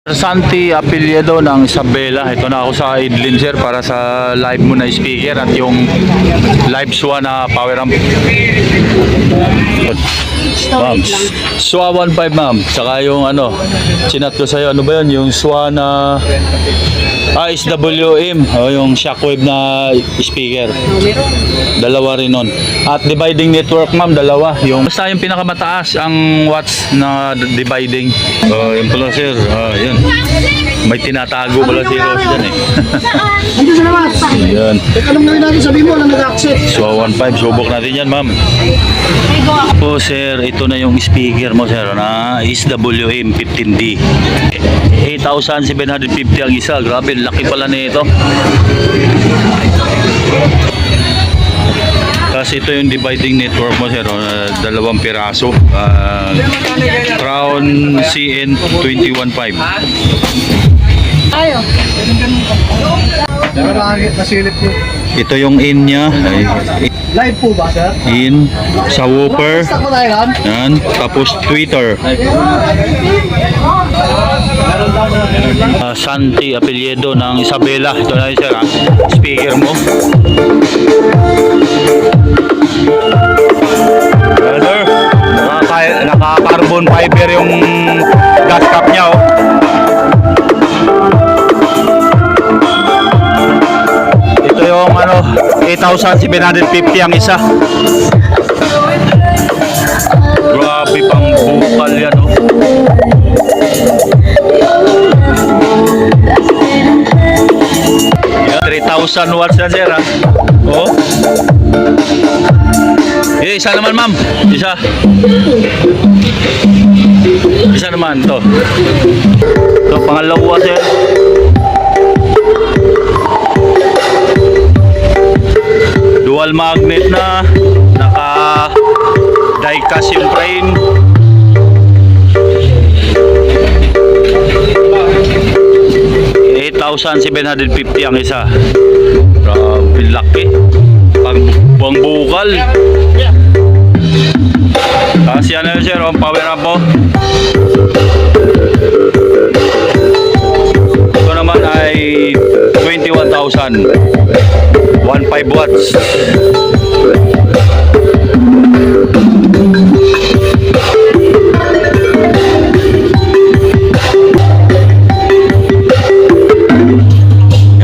Santi Apelyedo ng Isabela. Ito na ako sa Idlin sir para sa live mo na speaker at yung live SWA na power amp. Ma'am, SWA 1.5 ma'am. Saka yung chinat ko sa'yo, ano ba yun? Yung SWA na SWM o yung shockwave na speaker. Dalawa rin nun. At dividing network ma'am, dalawa. Basta yung pinakamataas ang watts na dividing. Yun pala sir. Yun. May tinatago pala si Rose dyan eh. Andiyan sa labas. Yan. Anong gawin natin, sabi mo na nag-accept. So 1.5, subok natin yan ma'am. Po sir, ito na yung speaker mo sir na SWM 15D. 8,750 ang isa. Grabe, laki pala nito. Kasi ito yung dividing network mo sir, dalawang piraso. Crown CN 215. Ayo. Nasilip ko. Ito yung in niya. Live po ba, sir? In sa woofer. Basta ko tayo kan? Yan. Tapos Twitter. Santi Apelyedo ng Isabela. Ito na yun sir ha. Speaker mo. Brother, naka-carbon fiber yung gas cap niya oh. Ito yung 8,750 ang isa. Grabe pang bukal yan oh. Yan, 3,000 watts na sir ha. Oh. Isa naman ma'am. Isa naman to. Ito pangalawa sir. Dual magnet na, naka die-cast yung frame. $8,750 ang isa. Grabe laki. Pang bukal. Kasi ano yun sir, ang power amp mo. Ito naman ay 21,000. 1.5 watts.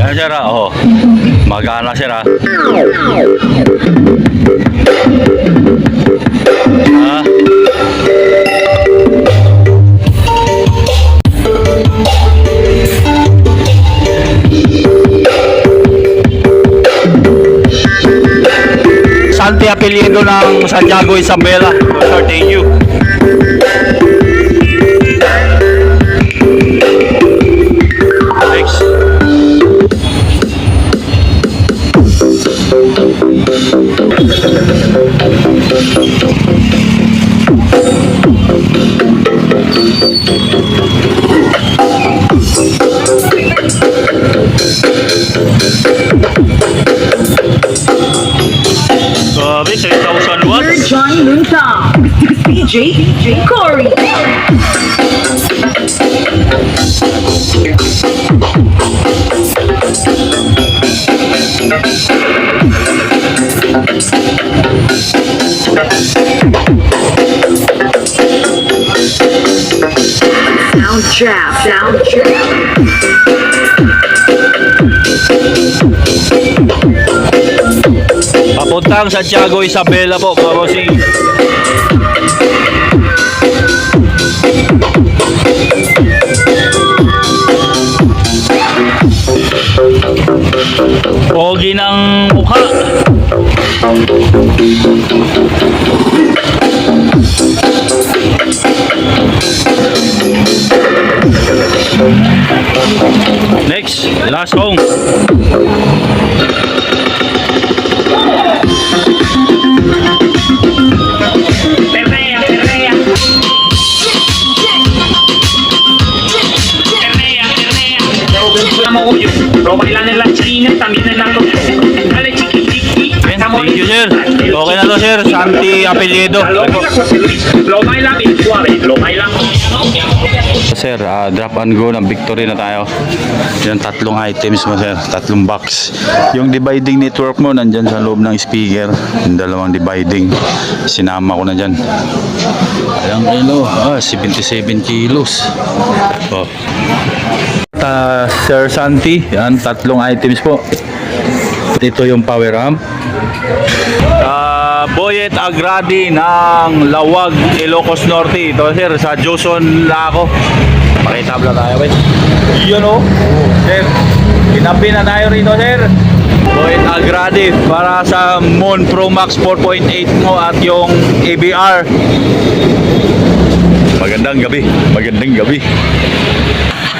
Yan sir oh. Magana sir ha. Santi Apelyedo ng Santiago Isabela. Sir, thank you. Next. Grabe, 3,000 watts. Sir Johnny Lunta, DJ Corey. Sound trap. Papuntang Santiago Isabela po, mga bossing. Pogi ng mukha. Next, last song. Roba y la nella China también en la dale chiqui chiqui. Thank you, sir. Okay na to, sir. Santi Apelyedo. Lo bailan virtuales, lo bailan. Sir, drop and go ng victory na tayo. Yan, tatlong items mo, sir. Tatlong box. Yung dividing network mo, nandyan sa loob ng speaker. Yung dalawang dividing. Sinama ko na dyan. Ayan kilo. 77 kilos. Oh. Sir Santi, yan, tatlong items po. Ito yung power amp. Boyet Agradi ng Lawag, Ilocos Norte. Ito, sir, sa Joson na ako. Pakitabla tayo, wait. Yun, oh. Sir, kinapi na tayo rito, sir. Boyet Agradi para sa Moon Pro Max 4.8 mo at yung ABR. Magandang gabi. Magandang gabi.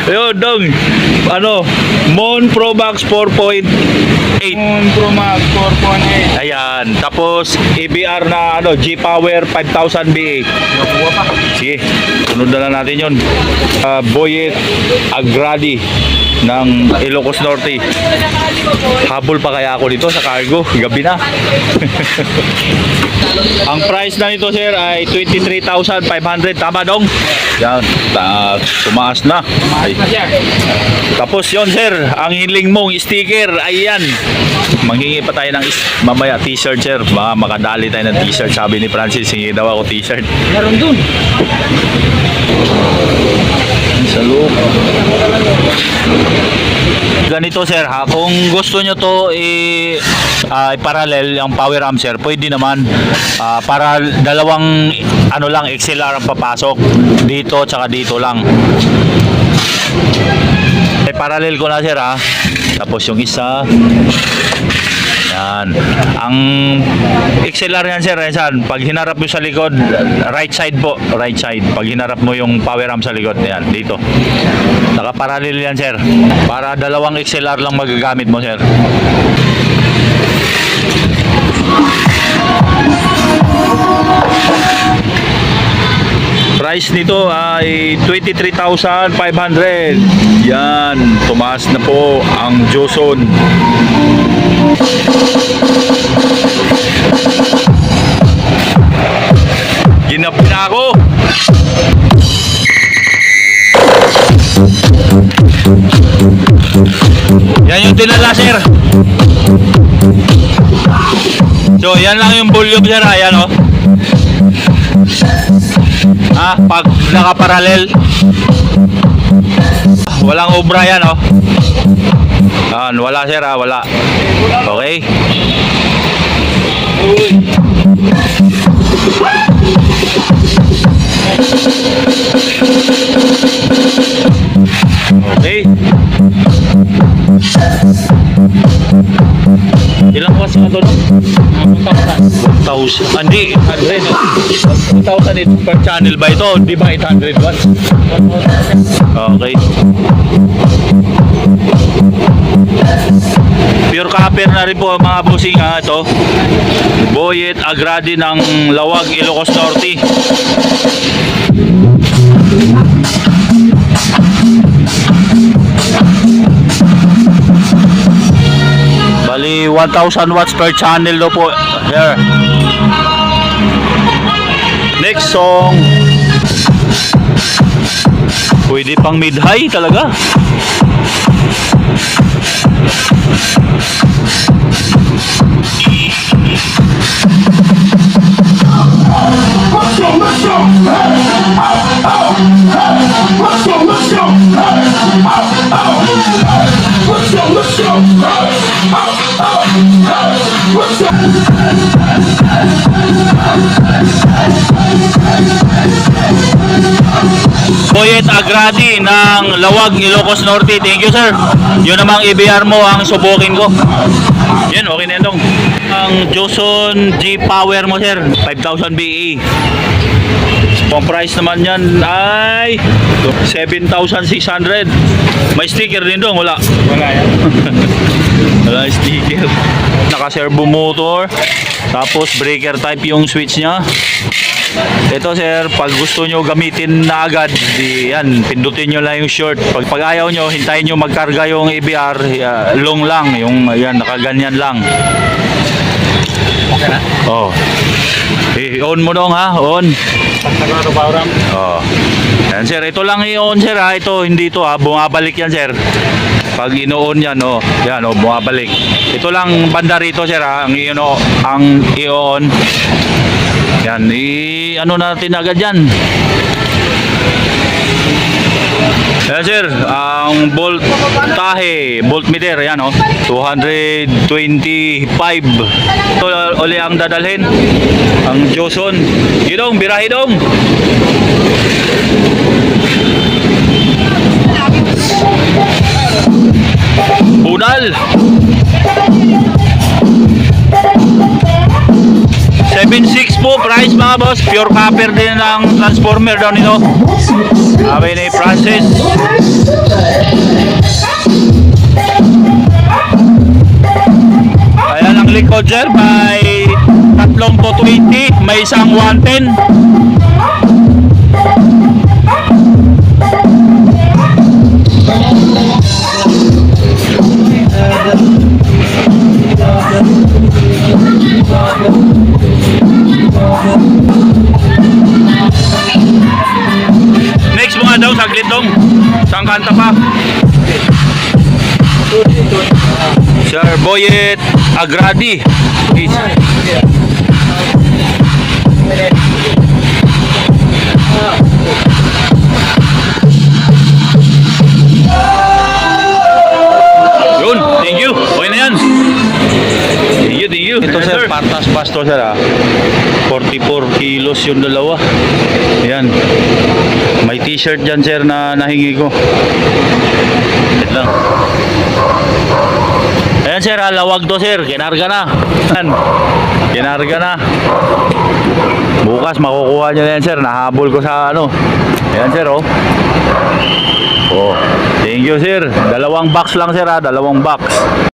Ayun, dong. Moon Pro Max 4.8. Moon Pro Max 4.8. Ayan. Tapos, ABR na G-Power 5000 BA. Sige, sunod na lang natin yun. Boyet Agradi ng Ilocos Norte. Habol pa kaya ako dito sa cargo? Gabi na. Ang price na nito, sir, ay 23,500. Tama, dong? Yan. Tumaas na. Ay. Tapos yon, sir, ang hiling mong sticker, ayan. Manghingi pa tayo ng mamaya t-shirt, sir. Baka makadali tayo ng t-shirt. Sabi ni Francis, hingi daw ako t-shirt. Meron dun. Sa loob. Ganito, sir, ha, kung gusto nyo to i-parallel ang power amp, sir, pwede naman. Para dalawang lang XLR ang papasok dito tsaka dito lang. Parallel ko na, sir, ha. Tapos yung isa, yan. Ang XLR yan, sir, yan. Pag hinarap mo sa likod, right side po, right side. Pag hinarap mo yung power amp sa likod, yan, dito. Naka-parallel yan, sir. Para dalawang XLR lang magagamit mo, sir. Price nito ay 23,500. Yan, tumaas na po ang Joson. Ginap na ako. Yan yung tinala, sir. So, yan lang yung volume, sir. Ayan, oh. Pag nakaparallel, walang obra yan, oh. Wala, sir, wala. Okay. Okay. Ilang watts na ito, no? 1,000. Hindi, 100. 1,000 ito per channel ba ito? Di ba 800 watts? Okay. Pure copper na rin po, mga bossing, ha, ito. Boyet Agradi ng Lawag, Ilocos Norte. Bali 1,000 watts per channel do po. Here. Next song. Pwede pang mid-high talaga. Boyet Agradi ng Lawag, Ilocos Norte. Thank you, sir. Yun namang ABR mo ang subukin ko. Yan, okay na yan. Ang Joson G-Power mo, sir, 5,000 BE. Ang price naman yan ay 7,600. May sticker din doon, wala? Wala yan. Wala sticker. Naka-servo motor. Tapos breaker type yung switch niya. Ito, sir, pag gusto nyo gamitin na agad, yan, pindutin nyo lang yung short. Pag ayaw nyo, hintayin nyo magkarga yung ABR, long lang, yung yan, nakaganyan lang. Oh. I-on mo dong ha, on. Pagkakaro ba orang? Oh. Yan sir, ito lang i-on sir ha. Ito, hindi ito ha. Bumabalik yan sir. Pag ino-on yan, oh. Yan, oh, bumabalik. Ito lang banda rito sir ha. Ang i-on. Yan, ano natin agad yan. Yan sir, ang voltahe, voltmeter, yan oh, 225. Ito uli ang dadalhin, ang Joson. Gidong, birahe dong. Bunal. 7.6 po price mga boss. Pure copper din ang transformer daw nito. Sabi ni Francis. Ayan ang likod sir. May tatlong 220. May isang 110. Next mga daw, saglit dong. Saan kanta pa? Sir Boyet Agradi. Yun, thank you. Okay na yan. Thank you. Ito sir, patas pasto sir ah. 44 kilos yung dalawa. Ayan. May t-shirt dyan sir na nahingi ko. Wait lang. Ayan sir, lawag to sir. Kinarga na. Ayan. Kinarga na. Bukas makukuha nyo na yan sir. Nahabol ko sa ano. Ayan sir oh. Oh. Thank you sir. Dalawang box lang sir ha. Dalawang box.